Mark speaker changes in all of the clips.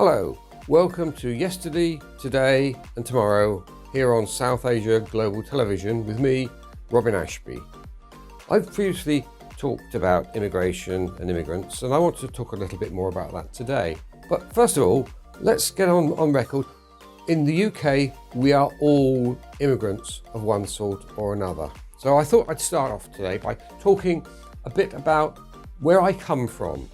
Speaker 1: Hello, welcome to Yesterday, Today and Tomorrow here on South Asia Global Television with me, Robin Ashby. I've previously talked about immigration and immigrants, and I want to talk a little bit more about that today. But first of all, let's get on record. In the UK, we are all immigrants of one sort or another. So I thought I'd start off today by talking a bit about where I come from.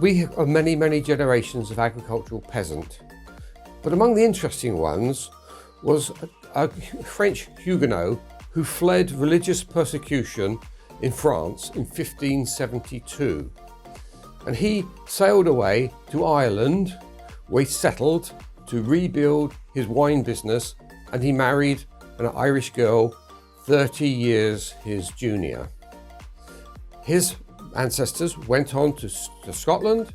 Speaker 1: We are many generations of agricultural peasant, but among the interesting ones was a French Huguenot who fled religious persecution in France in 1572. And he sailed away to Ireland, where he settled to rebuild his wine business, and he married an Irish girl 30 years his junior. His ancestors went on to Scotland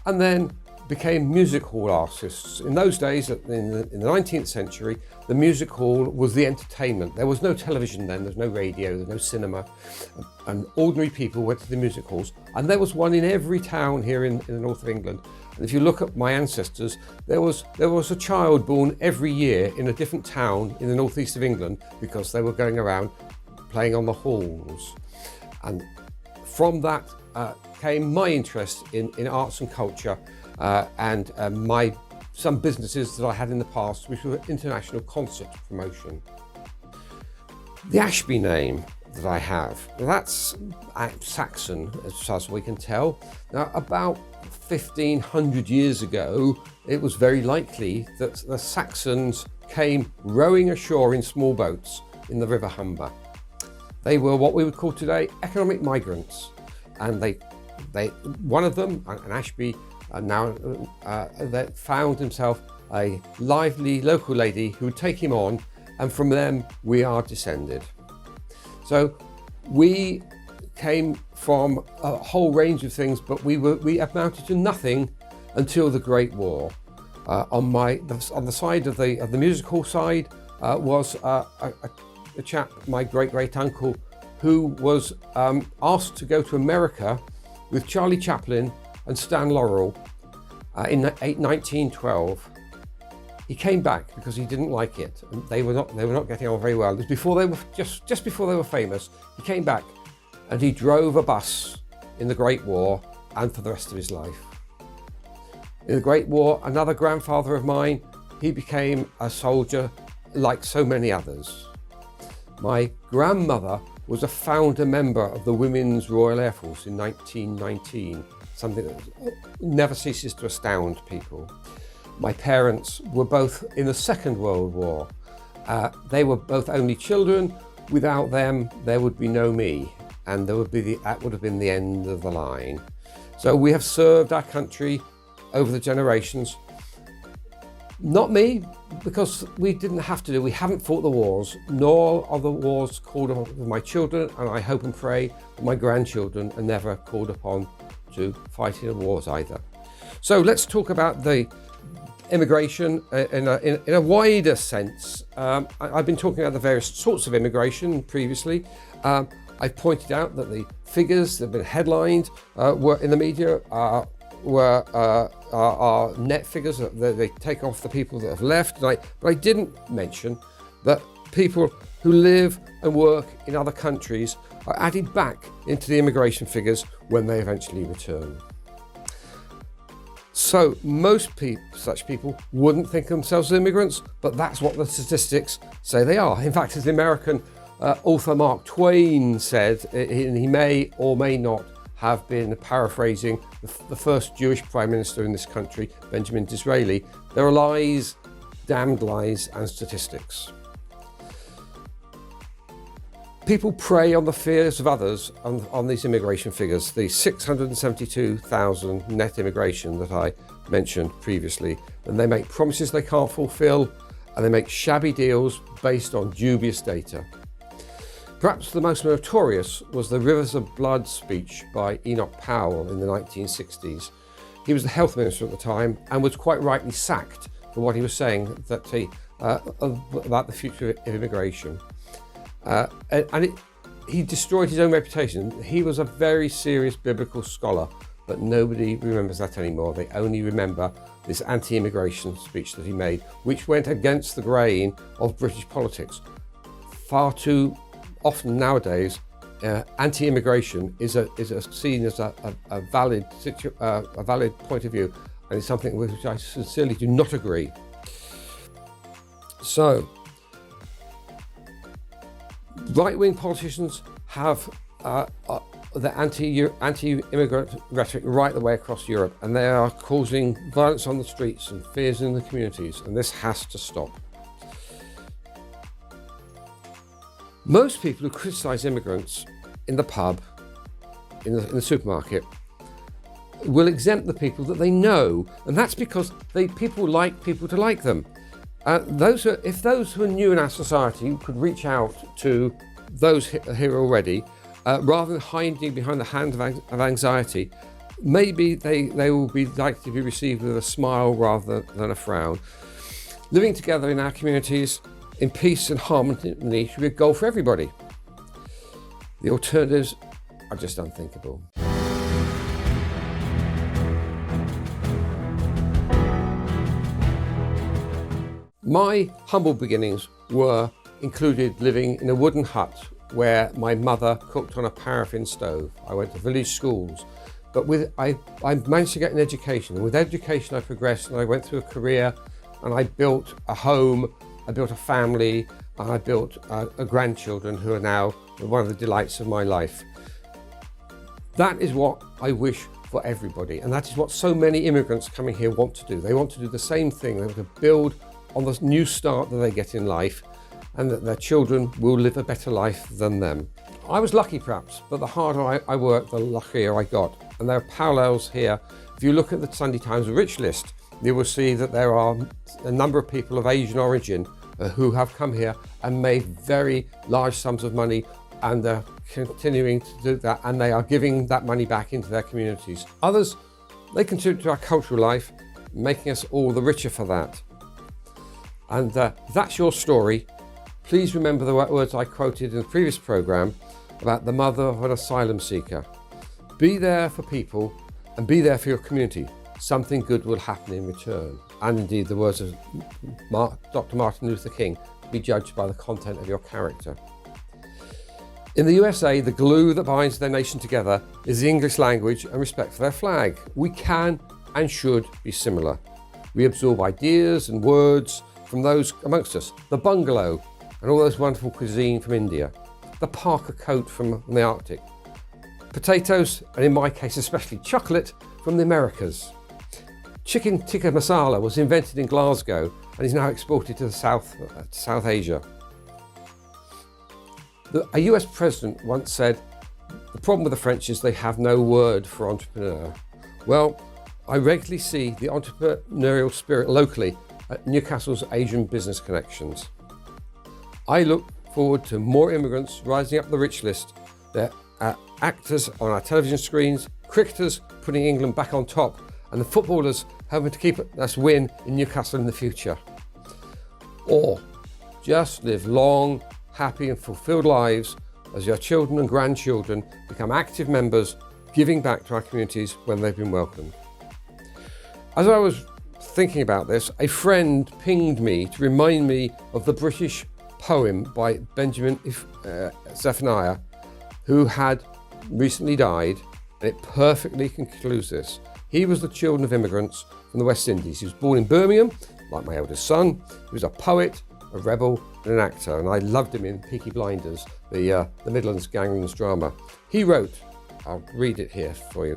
Speaker 1: and then became music hall artists. In those days, in the 19th century, the music hall was the entertainment. There was no television then, there was no radio, there was no cinema, and ordinary people went to the music halls, and there was one in every town here in the north of England. And if you look at my ancestors, there was a child born every year in a different town in the northeast of England because they were going around playing on the halls. And from that came my interest in arts and culture and some businesses that I had in the past, which were international concert promotion. The Ashby name that I have, that's Saxon as far as we can tell. Now, about 1500 years ago, it was very likely that the Saxons came rowing ashore in small boats in the River Humber. They were what we would call today economic migrants, and one of them, an Ashby, that found himself a lively local lady who would take him on, and from them we are descended. So we came from a whole range of things, but we amounted to nothing until the Great War. On the side of the music hall side was a chap, my great uncle, who was asked to go to America with Charlie Chaplin and Stan Laurel in 1912. He came back because he didn't like it, and they were not getting on very well. It was before they were just before they were famous. He came back and he drove a bus in the Great War and for the rest of his life. In the Great War, another grandfather of mine, he became a soldier like so many others. My grandmother was a founder member of the Women's Royal Air Force in 1919, something that never ceases to astound people. My parents were both in the Second World War. They were both only children. Without them, there would be no me, and that would have been the end of the line. So we have served our country over the generations. Not me, because we didn't have to do. We haven't fought the wars, nor are the wars called upon for my children, and I hope and pray that my grandchildren are never called upon to fight in wars either. So let's talk about the immigration in a wider sense. I've been talking about the various sorts of immigration previously. I've pointed out that the figures that have been headlined were in the media are net figures that they take off the people that have left. But I didn't mention that people who live and work in other countries are added back into the immigration figures when they eventually return. So most such people wouldn't think of themselves as immigrants, but that's what the statistics say they are. In fact, as the American author Mark Twain said, he may or may not have been paraphrasing the first Jewish Prime Minister in this country, Benjamin Disraeli. There are lies, damned lies, and statistics. People prey on the fears of others on these immigration figures, the 672,000 net immigration that I mentioned previously, and they make promises they can't fulfill, and they make shabby deals based on dubious data. Perhaps the most notorious was the Rivers of Blood speech by Enoch Powell in the 1960s. He was the health minister at the time and was quite rightly sacked for what he was saying about the future of immigration. He destroyed his own reputation. He was a very serious biblical scholar but nobody remembers that anymore. They only remember this anti-immigration speech that he made, which went against the grain of British politics. Far too often nowadays, anti-immigration is seen as a valid point of view, and it's something with which I sincerely do not agree. So, right-wing politicians have the anti-immigrant rhetoric right the way across Europe, and they are causing violence on the streets and fears in the communities, and this has to stop. Most people who criticise immigrants in the pub, in the supermarket, will exempt the people that they know, and that's because people like people to like them. If those who are new in our society could reach out to those here already, rather than hiding behind the hand of anxiety, maybe they will be likely to be received with a smile rather than a frown. Living together in our communities in peace and harmony should be a goal for everybody. The alternatives are just unthinkable. My humble beginnings included living in a wooden hut where my mother cooked on a paraffin stove. I went to village schools, but I managed to get an education. And with education I progressed, and I went through a career, and I built a home, I built a family, and I built grandchildren who are now one of the delights of my life. That is what I wish for everybody, and that is what so many immigrants coming here want to do. They want to do the same thing. They want to build on the new start that they get in life, and that their children will live a better life than them. I was lucky perhaps, but the harder I worked, the luckier I got. And there are parallels here. If you look at the Sunday Times Rich list, you will see that there are a number of people of Asian origin who have come here and made very large sums of money, and they're continuing to do that, and they are giving that money back into their communities. Others, they contribute to our cultural life, making us all the richer for that. And if that's your story, please remember the words I quoted in the previous programme about the mother of an asylum seeker. Be there for people and be there for your community. Something good will happen in return. And indeed the words of Dr. Martin Luther King, to be judged by the content of your character. In the USA, the glue that binds their nation together is the English language and respect for their flag. We can and should be similar. We absorb ideas and words from those amongst us. The bungalow and all those wonderful cuisine from India. The Parker coat from the Arctic. Potatoes, and in my case especially chocolate, from the Americas. Chicken tikka masala was invented in Glasgow and is now exported to South Asia. A US president once said, the problem with the French is they have no word for entrepreneur. Well, I regularly see the entrepreneurial spirit locally at Newcastle's Asian Business Connections. I look forward to more immigrants rising up the rich list. They're actors on our television screens, cricketers putting England back on top, and the footballers hoping to keep us win in Newcastle in the future. Or just live long, happy and fulfilled lives as your children and grandchildren become active members, giving back to our communities when they've been welcomed. As I was thinking about this, a friend pinged me to remind me of the British poem by Benjamin Zephaniah, who had recently died, and it perfectly concludes this. He was the children of immigrants from the West Indies. He was born in Birmingham, like my eldest son. He was a poet, a rebel, and an actor, and I loved him in Peaky Blinders, the Midlands ganglands drama. He wrote, I'll read it here for you.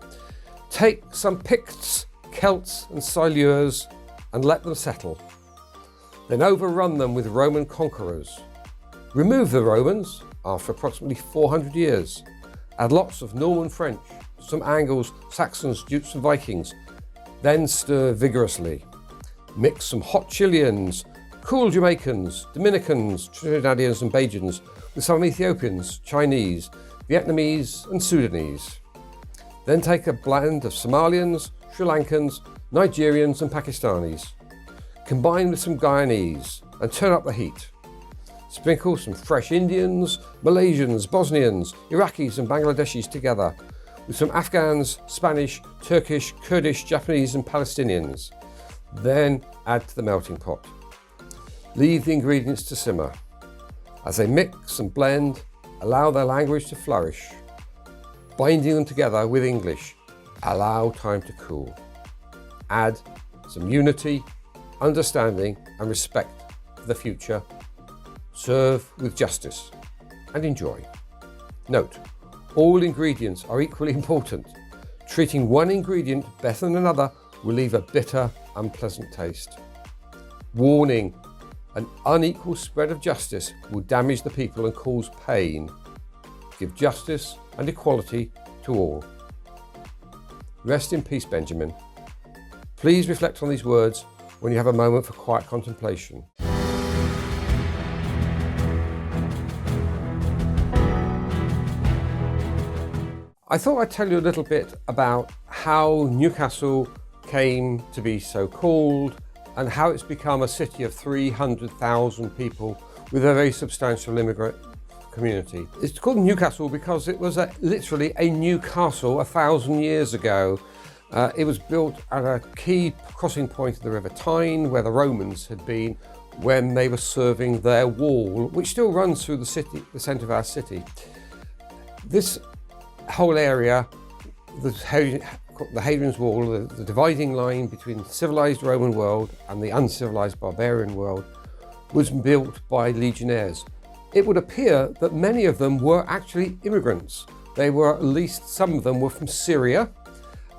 Speaker 1: Take some Picts, Celts and Silures and let them settle. Then overrun them with Roman conquerors. Remove the Romans after approximately 400 years. Add lots of Norman French, some Angles, Saxons, Jutes and Vikings. Then stir vigorously. Mix some hot Chileans, cool Jamaicans, Dominicans, Trinidadians and Bajans with some Ethiopians, Chinese, Vietnamese and Sudanese. Then take a blend of Somalians, Sri Lankans, Nigerians and Pakistanis. Combine with some Guyanese and turn up the heat. Sprinkle some fresh Indians, Malaysians, Bosnians, Iraqis and Bangladeshis together with some Afghans, Spanish, Turkish, Kurdish, Japanese and Palestinians. Then add to the melting pot. Leave the ingredients to simmer. As they mix and blend, allow their language to flourish. Binding them together with English, allow time to cool. Add some unity, understanding and respect for the future. Serve with justice and enjoy. Note, all ingredients are equally important. Treating one ingredient better than another will leave a bitter, unpleasant taste. Warning, an unequal spread of justice will damage the people and cause pain. Give justice and equality to all. Rest in peace, Benjamin. Please reflect on these words when you have a moment for quiet contemplation. I thought I'd tell you a little bit about how Newcastle came to be so called and how it's become a city of 300,000 people with a very substantial immigrant community. It's called Newcastle because it was literally a new castle 1,000 years ago. It was built at a key crossing point of the River Tyne where the Romans had been when they were serving their wall, which still runs through the city, the centre of our city. This whole area, the Hadrian's Wall, the dividing line between the civilised Roman world and the uncivilised barbarian world, was built by legionnaires. It would appear that many of them were actually immigrants. They were, at least some of them were from Syria,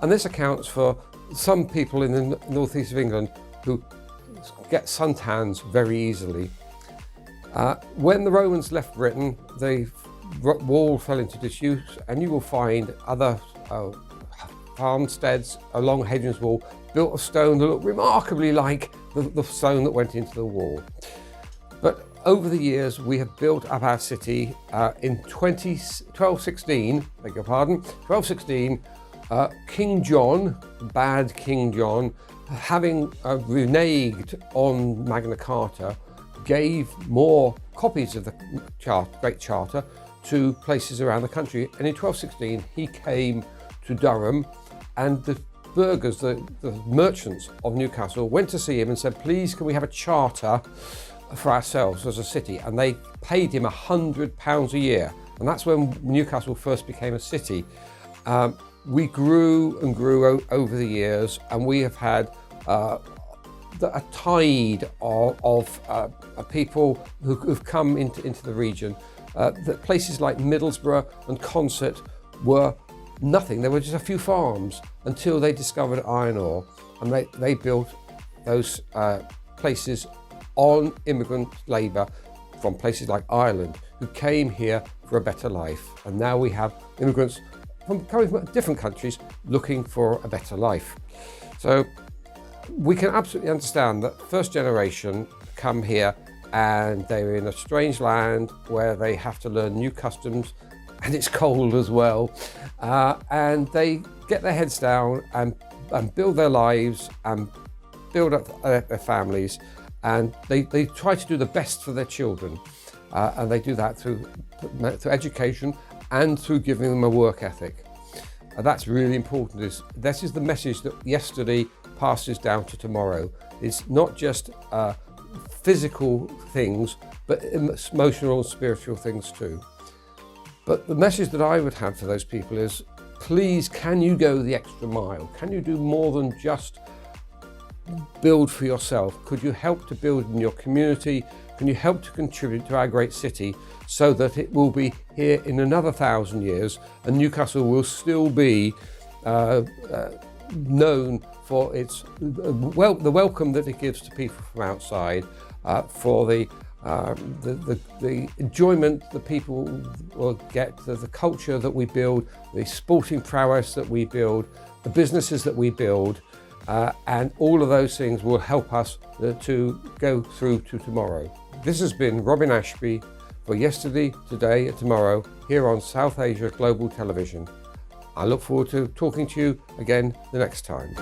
Speaker 1: and this accounts for some people in the northeast of England who get suntans very easily. When the Romans left Britain, the wall fell into disuse, and you will find other farmsteads along Hadrian's Wall built of stone that look remarkably like the stone that went into the wall. But over the years, we have built up our city. In 1216, beg your pardon, 1216, King John, bad King John, having reneged on Magna Carta, gave more copies of the Great Charter to places around the country. And in 1216, he came to Durham, and the burghers, the merchants of Newcastle, went to see him and said, please, can we have a charter for ourselves as a city? And they paid him £100 a year. And that's when Newcastle first became a city. We grew and grew over the years, and we have had a tide of people who've come into the region. That places like Middlesbrough and Consett were nothing. There were just a few farms until they discovered iron ore, and they built those places on immigrant labour from places like Ireland who came here for a better life. And now we have immigrants coming from different countries looking for a better life. So we can absolutely understand that first generation come here and they're in a strange land where they have to learn new customs, and it's cold as well, and they get their heads down and build their lives and build up their families, and they try to do the best for their children, and they do that through education and through giving them a work ethic. That's really important. This is the message that yesterday passes down to tomorrow. It's not just physical things, but emotional and spiritual things too. But the message that I would have for those people is, please, can you go the extra mile? Can you do more than just build for yourself? Could you help to build in your community? Can you help to contribute to our great city so that it will be here in another 1,000 years and Newcastle will still be known for its the welcome that it gives to people from outside, for the enjoyment that people will get, the culture that we build, the sporting prowess that we build, the businesses that we build, and all of those things will help us to go through to tomorrow. This has been Robin Ashby for Yesterday, Today and Tomorrow here on South Asia Global Television. I look forward to talking to you again the next time.